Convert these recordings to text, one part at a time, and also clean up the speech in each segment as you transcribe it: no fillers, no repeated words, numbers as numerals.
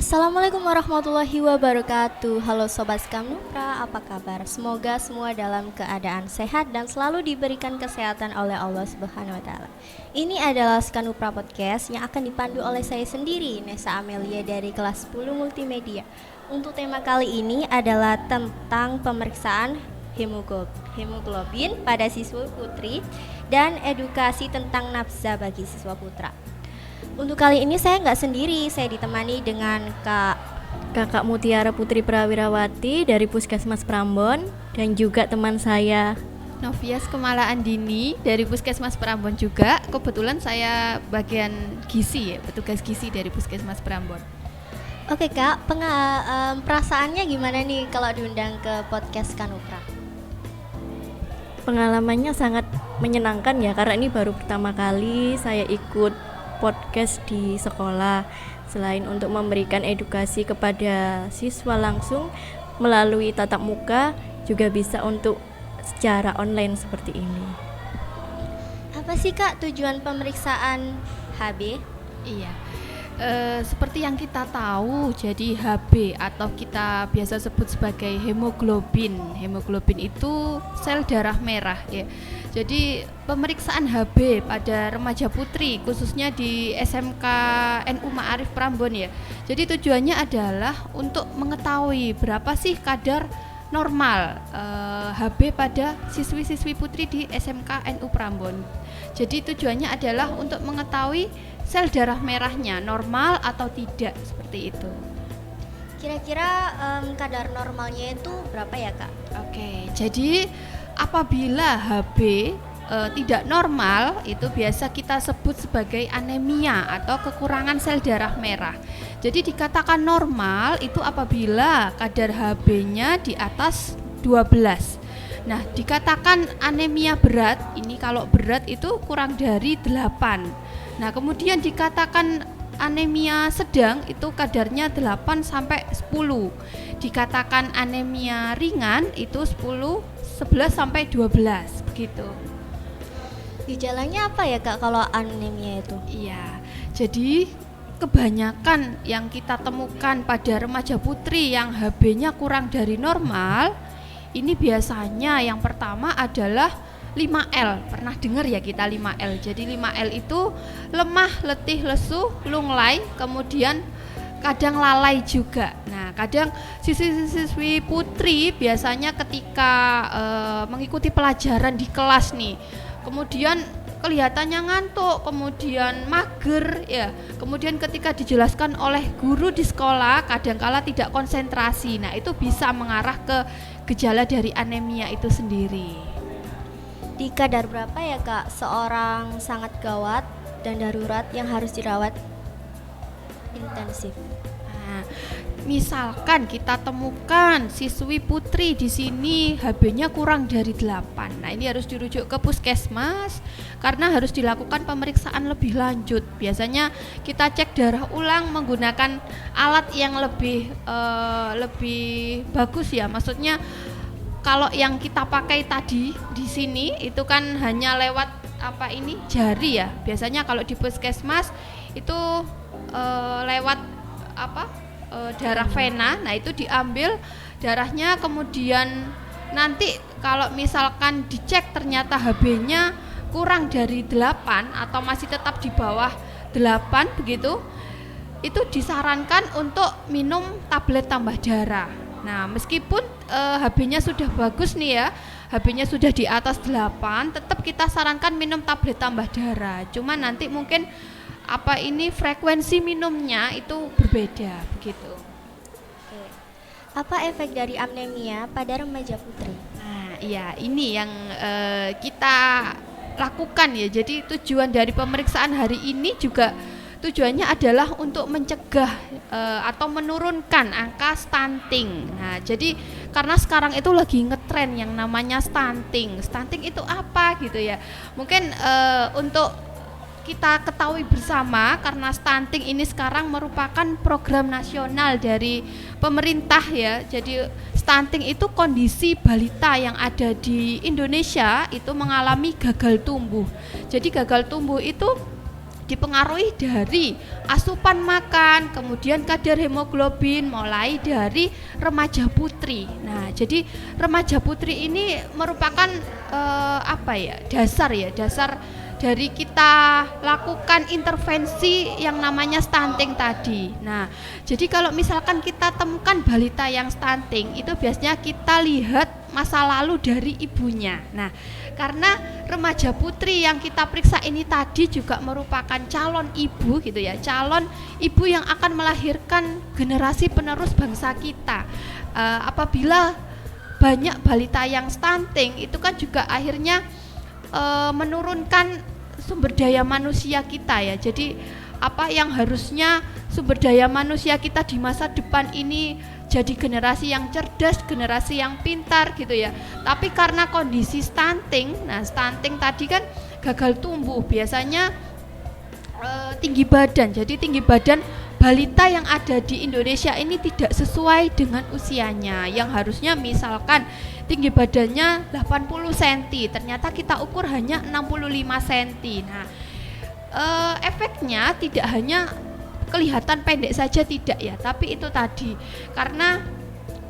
Assalamualaikum warahmatullahi wabarakatuh. Halo Sobat Skamnupra, apa kabar? Semoga semua dalam keadaan sehat dan selalu diberikan kesehatan oleh Allah Subhanahu wa taala. Ini adalah Skamnupra Podcast yang akan dipandu oleh saya sendiri, Nesa Amelia dari kelas 10 Multimedia. Untuk tema kali ini adalah tentang pemeriksaan hemoglobin pada siswa putri dan edukasi tentang nafsa bagi siswa putra. Untuk kali ini saya nggak sendiri, saya ditemani dengan Kakak Mutiara Putri Prawirawati dari Puskesmas Prambon dan juga teman saya Novias Kemala Andini dari Puskesmas Prambon juga. Kebetulan saya bagian gizi ya, petugas gizi dari Puskesmas Prambon. Oke Kak, perasaannya gimana nih kalau diundang ke podcast Skamnupra? Pengalamannya sangat menyenangkan ya, karena ini baru pertama kali saya ikut podcast di sekolah. Selain untuk memberikan edukasi kepada siswa langsung melalui tatap muka, juga bisa untuk secara online seperti ini. Apa sih Kak tujuan pemeriksaan HB? Iya, seperti yang kita tahu, jadi HB atau kita biasa sebut sebagai hemoglobin. Hemoglobin itu sel darah merah ya. Jadi pemeriksaan HB pada remaja putri khususnya di SMK NU Ma'arif Prambon ya. Jadi tujuannya adalah untuk mengetahui berapa sih kadar normal HB pada siswi-siswi putri di SMK NU Prambon. Jadi tujuannya adalah untuk mengetahui sel darah merahnya normal atau tidak, seperti itu. Kira-kira kadar normalnya itu berapa ya Kak? Oke, jadi apabila HB tidak normal, itu biasa kita sebut sebagai anemia atau kekurangan sel darah merah. Jadi dikatakan normal itu apabila kadar HB-nya di atas 12. Nah, dikatakan anemia berat, ini kalau berat itu kurang dari 8. Nah, kemudian dikatakan anemia sedang itu kadarnya 8 sampai 10. Dikatakan anemia ringan itu 11 sampai 12 begitu. Gejalanya apa ya Kak kalau anemia itu? Iya. Jadi kebanyakan yang kita temukan pada remaja putri yang HB-nya kurang dari normal, ini biasanya yang pertama adalah 5L. Pernah dengar ya kita 5L. Jadi 5L itu lemah, letih, lesu, lunglai, kemudian kadang lalai juga. Nah, kadang siswi-siswi putri biasanya ketika mengikuti pelajaran di kelas nih, kemudian kelihatannya ngantuk, kemudian mager ya. Kemudian ketika dijelaskan oleh guru di sekolah, kadangkala tidak konsentrasi. Nah, itu bisa mengarah ke gejala dari anemia itu sendiri. Di kadar berapa ya Kak seorang sangat gawat dan darurat yang harus dirawat intensif? Nah, misalkan kita temukan siswi putri di sini HB-nya kurang dari 8. Nah, ini harus dirujuk ke puskesmas karena harus dilakukan pemeriksaan lebih lanjut. Biasanya kita cek darah ulang menggunakan alat yang lebih bagus ya. Maksudnya kalau yang kita pakai tadi di sini itu kan hanya lewat jari ya. Biasanya kalau di puskesmas itu lewat darah vena. Nah, itu diambil darahnya, kemudian nanti kalau misalkan dicek ternyata HB-nya kurang dari 8 atau masih tetap di bawah 8 begitu, itu disarankan untuk minum tablet tambah darah. Nah, meskipun HB-nya sudah bagus nih ya, HB-nya sudah di atas 8, tetap kita sarankan minum tablet tambah darah. Cuma nanti mungkin frekuensi minumnya itu berbeda begitu. Oke. Apa efek dari anemia pada remaja putri? Nah, iya ini yang kita lakukan ya. Jadi tujuan dari pemeriksaan hari ini juga tujuannya adalah untuk mencegah atau menurunkan angka stunting. Nah, jadi karena sekarang itu lagi ngetren yang namanya stunting. Stunting itu apa gitu ya? Mungkin untuk kita ketahui bersama, karena stunting ini sekarang merupakan program nasional dari pemerintah ya. Jadi stunting itu kondisi balita yang ada di Indonesia itu mengalami gagal tumbuh. Jadi gagal tumbuh itu dipengaruhi dari asupan makan, kemudian kadar hemoglobin mulai dari remaja putri. Nah, jadi remaja putri ini merupakan dasar dari kita lakukan intervensi yang namanya stunting tadi. Nah, jadi kalau misalkan kita temukan balita yang stunting, itu biasanya kita lihat masa lalu dari ibunya. Nah, karena remaja putri yang kita periksa ini tadi juga merupakan calon ibu gitu ya, calon ibu yang akan melahirkan generasi penerus bangsa kita. Apabila banyak balita yang stunting, itu kan juga akhirnya menurunkan sumber daya manusia kita ya. Jadi apa yang harusnya sumber daya manusia kita di masa depan ini jadi generasi yang cerdas, generasi yang pintar gitu ya. Tapi karena kondisi stunting, nah stunting tadi kan gagal tumbuh, biasanya tinggi badan. Jadi tinggi badan balita yang ada di Indonesia ini tidak sesuai dengan usianya, yang harusnya misalkan tinggi badannya 80 cm, ternyata kita ukur hanya 65 cm. Nah, efeknya tidak hanya kelihatan pendek saja tidak ya, tapi itu tadi karena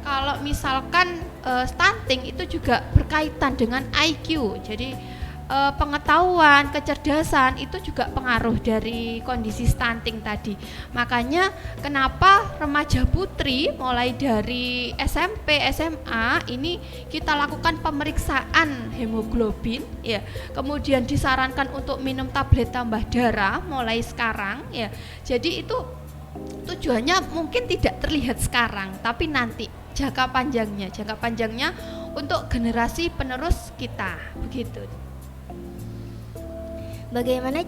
kalau misalkan stunting itu juga berkaitan dengan IQ. Jadi pengetahuan, kecerdasan itu juga pengaruh dari kondisi stunting tadi. Makanya kenapa remaja putri mulai dari SMP, SMA ini kita lakukan pemeriksaan hemoglobin ya. Kemudian disarankan untuk minum tablet tambah darah mulai sekarang ya. Jadi itu tujuannya mungkin tidak terlihat sekarang, tapi nanti jangka panjangnya untuk generasi penerus kita begitu. Bagaimana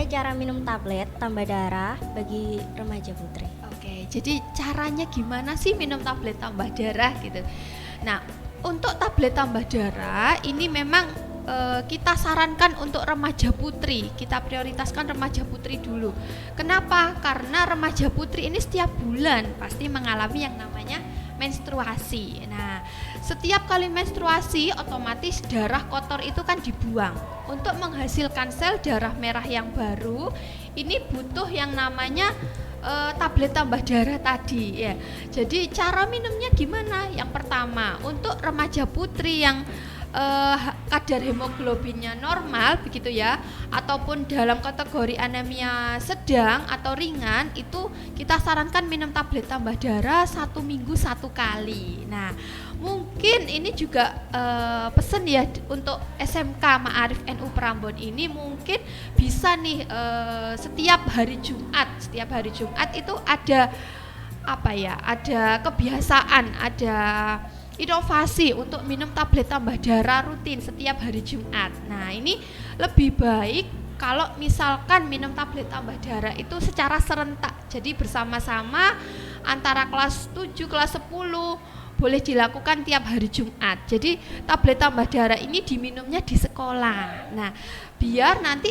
cara minum tablet tambah darah bagi remaja putri? Oke, jadi caranya gimana sih minum tablet tambah darah gitu. Nah, untuk tablet tambah darah ini memang kita sarankan untuk remaja putri. Kita prioritaskan remaja putri dulu. Kenapa? Karena remaja putri ini setiap bulan pasti mengalami yang namanya menstruasi. Nah, setiap kali menstruasi otomatis darah kotor itu kan dibuang. Untuk menghasilkan sel darah merah yang baru, ini butuh yang namanya tablet tambah darah tadi ya. Jadi cara minumnya gimana? Yang pertama, untuk remaja putri yang kadar hemoglobinnya normal begitu ya, ataupun dalam kategori anemia sedang atau ringan, itu kita sarankan minum tablet tambah darah 1 minggu 1 kali. Nah, mungkin ini juga pesen ya untuk SMK Ma'arif NU Prambon ini mungkin bisa nih setiap hari Jumat itu ada ada kebiasaan, ada inovasi untuk minum tablet tambah darah rutin setiap hari Jumat. Nah, ini lebih baik kalau misalkan minum tablet tambah darah itu secara serentak. Jadi bersama-sama antara kelas 7, kelas 10 boleh dilakukan tiap hari Jumat. Jadi tablet tambah darah ini diminumnya di sekolah. Nah, biar nanti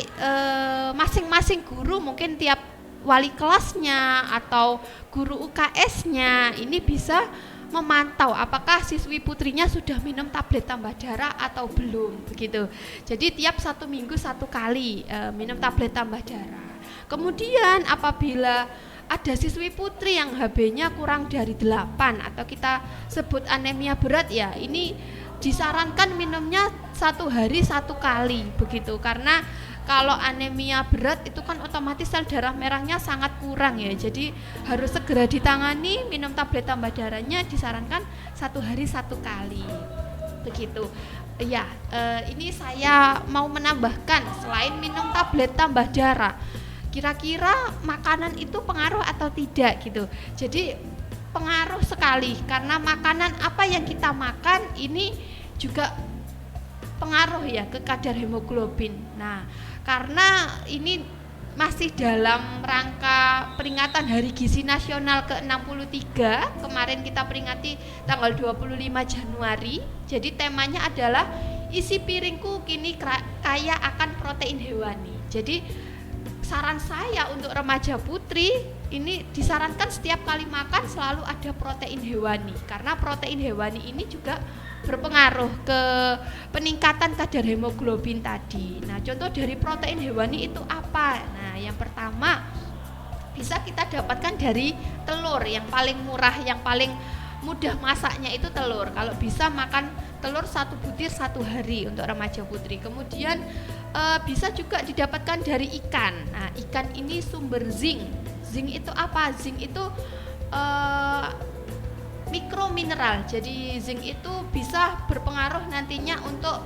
masing-masing guru, mungkin tiap wali kelasnya atau guru UKS-nya ini bisa memantau apakah siswi putrinya sudah minum tablet tambah darah atau belum begitu. Jadi tiap 1 minggu 1 kali minum tablet tambah darah. Kemudian apabila ada siswi putri yang HB-nya kurang dari 8 atau kita sebut anemia berat ya, ini disarankan minumnya 1 hari 1 kali begitu, karena kalau anemia berat itu kan otomatis sel darah merahnya sangat kurang ya, jadi harus segera ditangani. Minum tablet tambah darahnya disarankan 1 hari 1 kali begitu ya. Ini saya mau menambahkan, selain minum tablet tambah darah, kira-kira makanan itu pengaruh atau tidak gitu. Jadi pengaruh sekali, karena makanan apa yang kita makan ini juga pengaruh ya ke kadar hemoglobin. Nah, karena ini masih dalam rangka peringatan Hari Gizi Nasional ke-63, kemarin kita peringati tanggal 25 Januari. Jadi temanya adalah isi piringku kini kaya akan protein hewani. Jadi saran saya untuk remaja putri ini disarankan setiap kali makan selalu ada protein hewani, karena protein hewani ini juga berpengaruh ke peningkatan kadar hemoglobin tadi. Nah, contoh dari protein hewani itu apa? Nah, yang pertama bisa kita dapatkan dari telur, yang paling murah, yang paling mudah masaknya itu telur. Kalau bisa makan telur 1 butir 1 hari untuk remaja putri. Kemudian bisa juga didapatkan dari ikan. Nah, ikan ini sumber zinc. Zinc itu apa? Zinc itu mikromineral. Jadi zinc itu bisa berpengaruh nantinya untuk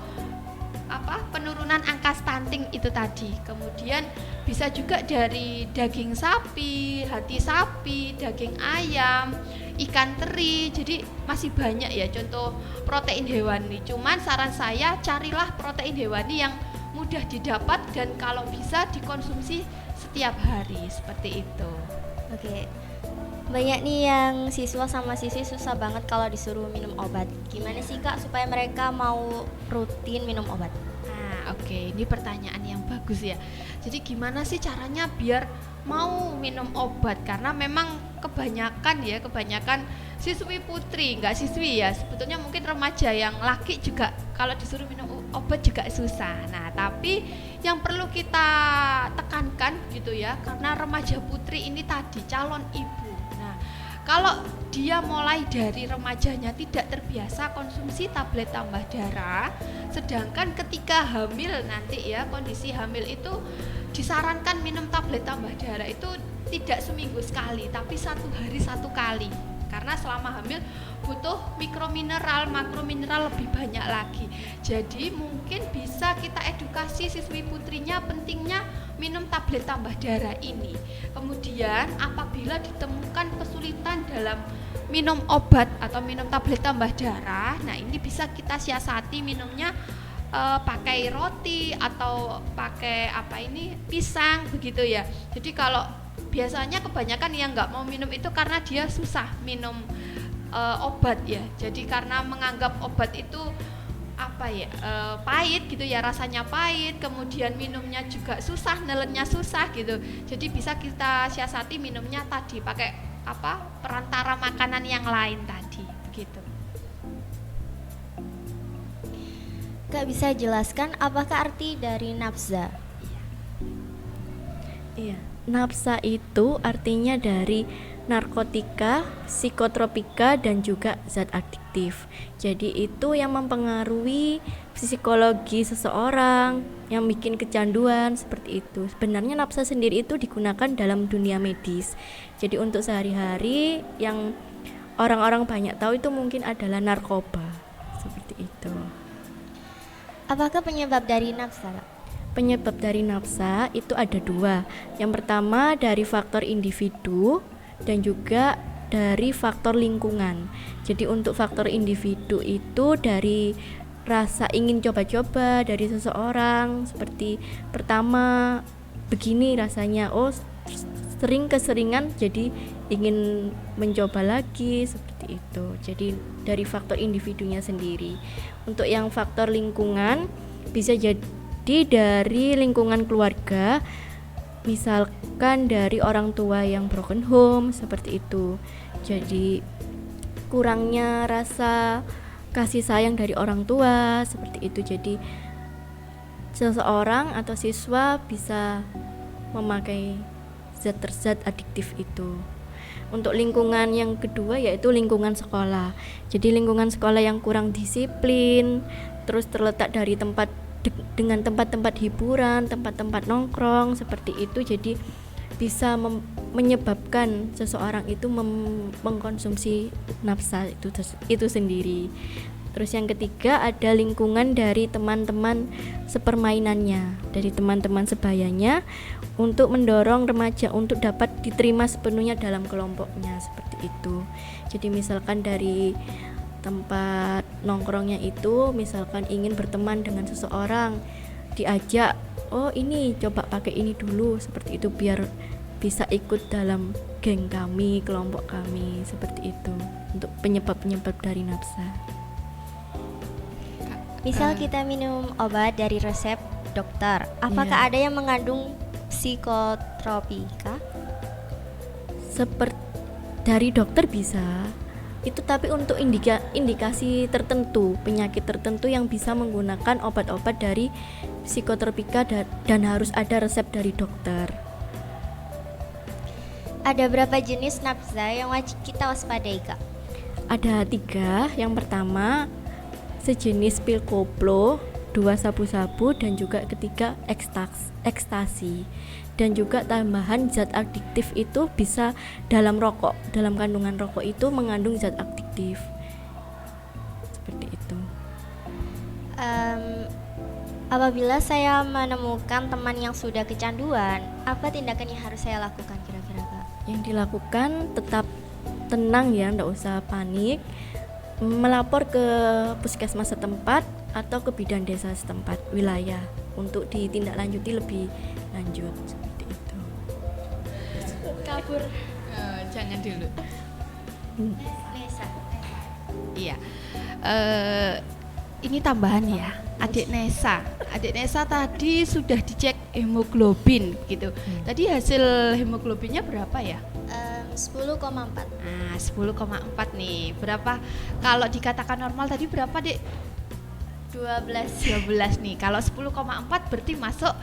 penurunan angka stunting itu tadi. Kemudian bisa juga dari daging sapi, hati sapi, daging ayam, ikan teri. Jadi masih banyak ya contoh protein hewani. Cuman saran saya carilah protein hewani yang mudah didapat dan kalau bisa dikonsumsi setiap hari seperti itu. Oke. Banyak nih yang siswa sama siswi susah banget kalau disuruh minum obat. Gimana sih Kak supaya mereka mau rutin minum obat? Nah, oke, ini pertanyaan yang bagus ya. Jadi gimana sih caranya biar mau minum obat? Karena memang kebanyakan siswi putri, enggak siswi ya, sebetulnya mungkin remaja yang laki juga kalau disuruh minum obat juga susah. Nah, tapi yang perlu kita tekankan gitu ya, karena remaja putri ini tadi calon ibu. Nah, kalau dia mulai dari remajanya tidak terbiasa konsumsi tablet tambah darah, sedangkan ketika hamil nanti ya, kondisi hamil itu disarankan minum tablet tambah darah itu tidak seminggu sekali, tapi 1 hari 1 kali. Karena selama hamil butuh mikromineral, makromineral lebih banyak lagi. Jadi mungkin bisa kita edukasi siswi putrinya pentingnya minum tablet tambah darah ini. Kemudian apabila ditemukan kesulitan dalam minum obat atau minum tablet tambah darah, nah ini bisa kita siasati minumnya pakai roti atau pakai pisang begitu ya. Jadi kalau biasanya kebanyakan yang nggak mau minum itu karena dia susah minum obat ya. Jadi karena menganggap obat itu pahit gitu ya, rasanya pahit, kemudian minumnya juga susah, nelennya susah gitu. Jadi bisa kita siasati minumnya tadi pakai perantara makanan yang lain tadi begitu. Kak bisa jelaskan apakah arti dari nafza? Iya, nafsa itu artinya dari narkotika, psikotropika, dan juga zat adiktif. Jadi itu yang mempengaruhi psikologi seseorang, yang bikin kecanduan seperti itu. Sebenarnya nafsa sendiri itu digunakan dalam dunia medis. Jadi untuk sehari-hari yang orang-orang banyak tahu itu mungkin adalah narkoba, seperti itu. Apakah penyebab dari nafsa, Kak? Penyebab dari nafsa itu ada 2. Yang pertama dari faktor individu dan juga dari faktor lingkungan. Jadi untuk faktor individu itu dari rasa ingin coba-coba dari seseorang, seperti pertama begini rasanya, sering keseringan jadi ingin mencoba lagi seperti itu. Jadi dari faktor individunya sendiri. Untuk yang faktor lingkungan bisa jadi dari lingkungan keluarga, misalkan dari orang tua yang broken home seperti itu. Jadi kurangnya rasa kasih sayang dari orang tua seperti itu. Jadi seseorang atau siswa bisa memakai zat adiktif itu. Untuk lingkungan yang kedua yaitu lingkungan sekolah. Jadi lingkungan sekolah yang kurang disiplin, terus terletak dari dengan tempat-tempat hiburan, tempat-tempat nongkrong seperti itu, jadi bisa menyebabkan seseorang itu mengkonsumsi nafsa itu sendiri. Terus yang ketiga ada lingkungan dari teman-teman sepermainannya, dari teman-teman sebayanya, untuk mendorong remaja untuk dapat diterima sepenuhnya dalam kelompoknya seperti itu. Jadi misalkan dari tempat nongkrongnya itu, misalkan ingin berteman dengan seseorang, diajak, ini coba pakai ini dulu seperti itu biar bisa ikut dalam geng kami, kelompok kami seperti itu. Untuk penyebab-penyebab dari nafsa. Misal kita minum obat dari resep dokter, apakah ada yang mengandung psikotropika? Seperti dari dokter bisa. Itu tapi untuk indikasi tertentu, penyakit tertentu yang bisa menggunakan obat-obat dari psikotropika dan harus ada resep dari dokter. Ada berapa jenis nafza yang wajib kita waspadai, Kak? Ada 3. Yang pertama sejenis pil koplo, 2 sabu-sabu, dan juga ketiga ekstasi. Dan juga tambahan zat adiktif itu bisa dalam rokok. Dalam kandungan rokok itu mengandung zat adiktif. Seperti itu. Apabila saya menemukan teman yang sudah kecanduan, apa tindakan yang harus saya lakukan kira-kira, Kak? Yang dilakukan tetap tenang ya, nggak usah panik. Melapor ke puskesmas setempat atau ke bidan desa setempat wilayah untuk ditindaklanjuti lebih lanjut, seperti itu. Kabur. Jangan dulu. Nesa. Iya. Ini tambahan ya. Adik Nesa tadi sudah dicek hemoglobin gitu. Tadi hasil hemoglobinnya berapa ya? 10,4. Nah, 10,4 nih. Berapa kalau dikatakan normal tadi berapa, Dek? 12 nih. Kalau 10,4 berarti masuk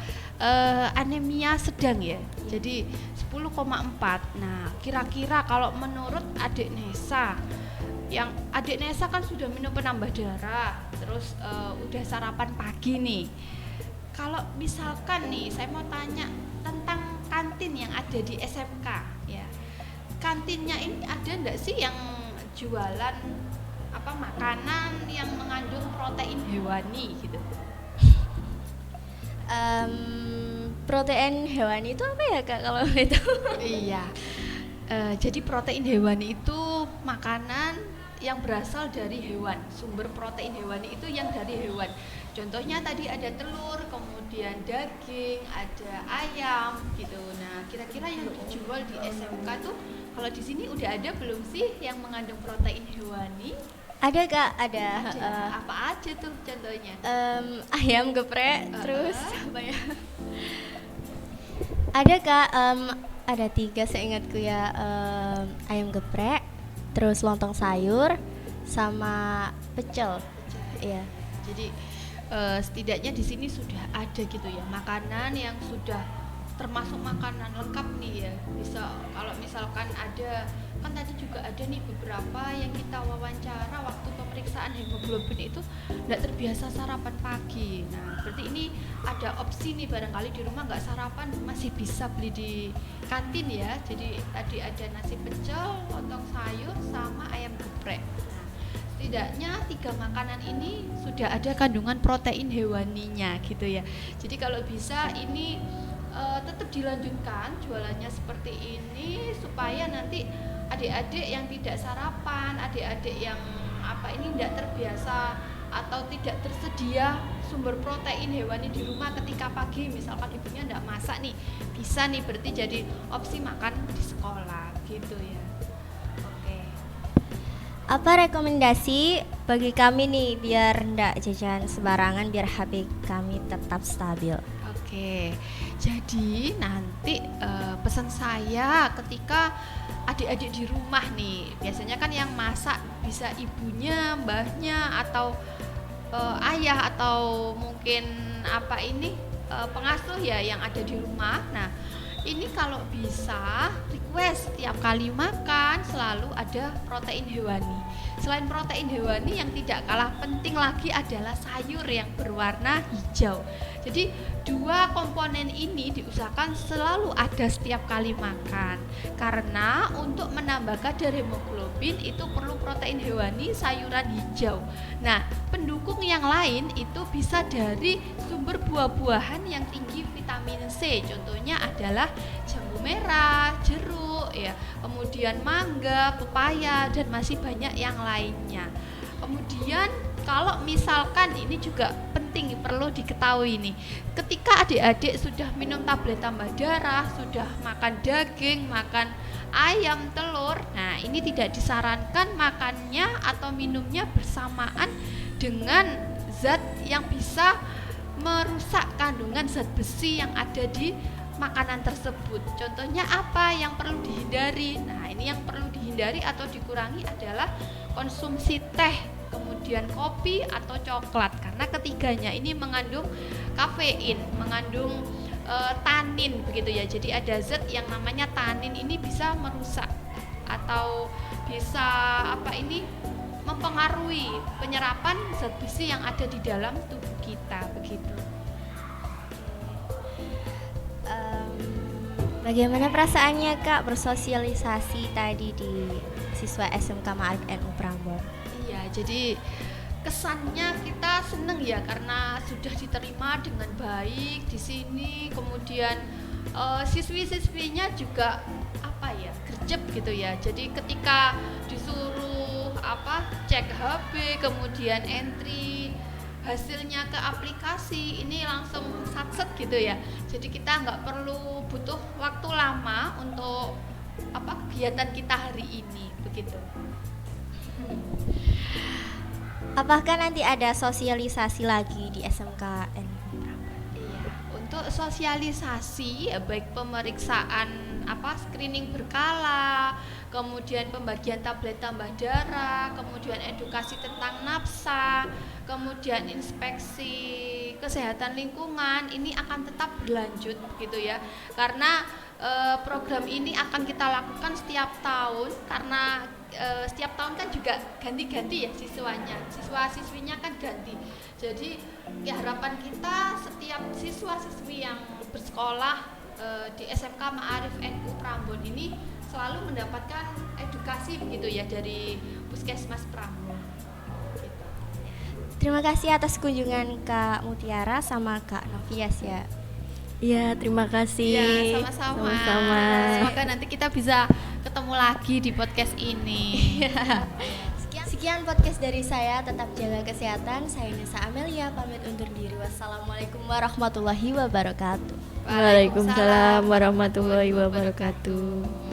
anemia sedang ya. Jadi 10,4. Nah, kira-kira kalau menurut Adik Nesa, yang Adik Nesa kan sudah minum penambah darah, terus udah sarapan pagi nih. Kalau misalkan nih, saya mau tanya tentang kantin yang ada di SMK ya. Kantinnya ini ada enggak sih yang jualan makanan yang mengandung protein hewani gitu? Protein hewani itu apa ya, Kak, kalau itu? Iya. Jadi protein hewani itu makanan yang berasal dari hewan. Sumber protein hewani itu yang dari hewan. Contohnya tadi ada telur, kemudian daging, ada ayam gitu. Nah, kira-kira yang dijual di SMK tuh kalau di sini udah ada belum sih yang mengandung protein hewani? Ada, Kak, ada. Apa aja tuh contohnya? Ayam geprek, terus apa ya? Ada, Kak, ada 3 seingatku ya. Ayam geprek, terus lontong sayur, sama pecel. Iya. Jadi setidaknya di sini sudah ada gitu ya makanan yang sudah termasuk makanan lengkap nih ya. Bisa kalau misalkan ada, kan tadi juga ada nih beberapa yang kita wawancara waktu pemeriksaan hemoglobin itu tidak terbiasa sarapan pagi. Nah, berarti ini ada opsi nih, barangkali di rumah nggak sarapan masih bisa beli di kantin ya. Jadi tadi ada nasi pecel, lontong sayur, sama ayam geprek. Setidaknya 3 makanan ini sudah ada kandungan protein hewaninya gitu ya. Jadi kalau bisa ini tetap dilanjutkan jualannya seperti ini supaya nanti adik-adik yang tidak sarapan, adik-adik yang ini tidak terbiasa atau tidak tersedia sumber protein hewani di rumah ketika pagi, misalkan ibunya tidak masak nih, bisa nih berarti jadi opsi makan di sekolah gitu ya. Apa rekomendasi bagi kami nih biar ndak jajan sembarangan, biar HP kami tetap stabil? Oke, jadi nanti pesan saya ketika adik-adik di rumah nih, biasanya kan yang masak bisa ibunya, mbahnya, atau ayah, atau mungkin pengasuh ya yang ada di rumah. Nah, ini kalau bisa request setiap kali makan selalu ada protein hewani. Selain protein hewani, yang tidak kalah penting lagi adalah sayur yang berwarna hijau. Jadi 2 komponen ini diusahakan selalu ada setiap kali makan. Karena untuk menambah kadar hemoglobin itu perlu protein hewani, sayuran hijau. Nah, pendukung yang lain itu bisa dari sumber buah-buahan yang tinggi vitamin C. Contohnya adalah jambu merah, jeruk ya, kemudian mangga, pepaya, dan masih banyak yang lainnya. Kemudian kalau misalkan ini juga penting perlu diketahui nih, ketika adik-adik sudah minum tablet tambah darah, sudah makan daging, makan ayam, telur, nah ini tidak disarankan makannya atau minumnya bersamaan dengan zat yang bisa merusak kandungan zat besi yang ada di makanan tersebut. Contohnya apa yang perlu dihindari? Nah, ini yang perlu dihindari atau dikurangi adalah konsumsi teh, kemudian kopi atau coklat, karena ketiganya ini mengandung kafein, mengandung tanin begitu ya. Jadi ada zat yang namanya tanin, ini bisa merusak atau bisa mempengaruhi penyerapan zat besi yang ada di dalam tubuh kita begitu. Bagaimana perasaannya Kak bersosialisasi tadi di siswa SMK Ma'arif NU Prambors? Iya, jadi kesannya kita seneng ya karena sudah diterima dengan baik di sini, kemudian siswi-siswinya juga gercep gitu ya. Jadi ketika disuruh cek HP, kemudian entry hasilnya ke aplikasi, ini langsung satset gitu ya. Jadi kita nggak perlu butuh waktu lama untuk kegiatan kita hari ini begitu. Apakah nanti ada sosialisasi lagi di SMKN? Iya, untuk sosialisasi ya, baik pemeriksaan screening berkala, kemudian pembagian tablet tambah darah, kemudian edukasi tentang nafsa, kemudian inspeksi kesehatan lingkungan, ini akan tetap berlanjut gitu ya. Karena program ini akan kita lakukan setiap tahun, karena setiap tahun kan juga ganti-ganti ya siswa-siswinya kan ganti. Jadi ya harapan kita setiap siswa-siswi yang bersekolah di SMK Ma'arif NU Prambors ini selalu mendapatkan edukasi begitu ya dari Puskesmas Prambors. Gitu. Terima kasih atas kunjungan Kak Mutiara sama Kak Novias ya. Iya, terima kasih. Ya, sama-sama. Semoga nanti kita bisa ketemu lagi di podcast ini. Sekian podcast dari saya, tetap jaga kesehatan. Saya Nisa Amelia, pamit undur diri. Wassalamualaikum warahmatullahi wabarakatuh. Waalaikumsalam warahmatullahi wabarakatuh.